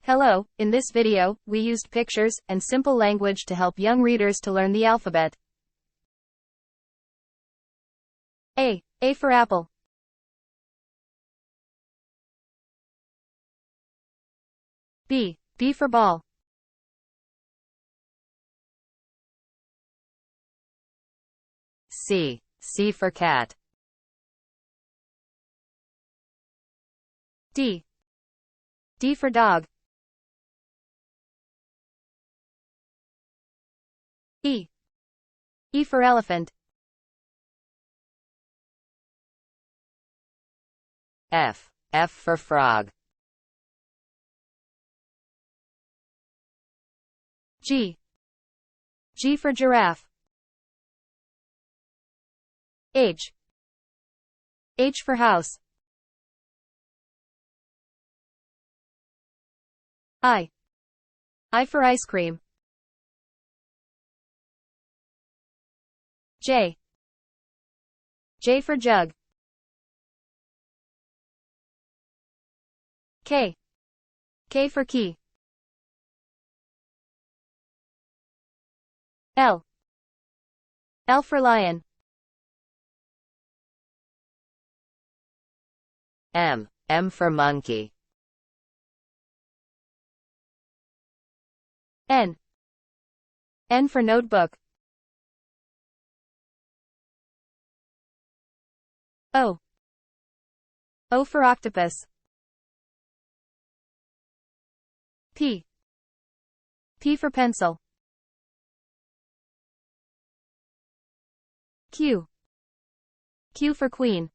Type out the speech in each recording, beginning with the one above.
Hello, in this video, we used pictures and simple language to help young readers to learn the alphabet. A. A for apple. B. B for ball. C. C for cat. D. D for dog. E. E for elephant. F. F for frog. G. G for giraffe. H. H for house. I. I for ice cream. J. J for jug. K. K for key. L. L for lion. M. M for monkey. N. N for notebook. O. O for octopus. P. P for pencil. Q. Q for queen.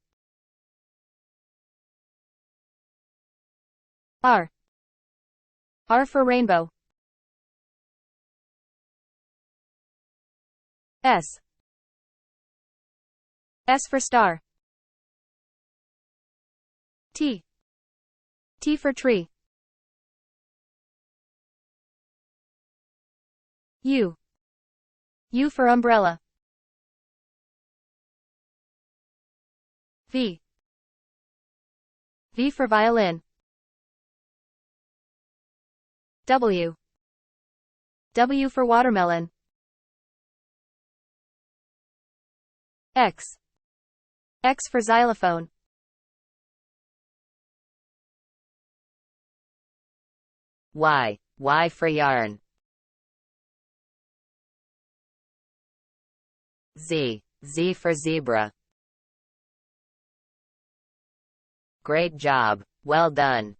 R. R for rainbow. S. S for star. T. T for tree. U. U for umbrella. V. V for violin. W. W for watermelon. X. X for xylophone. Y. Y for yarn. Z. Z for zebra. Great job. Well done.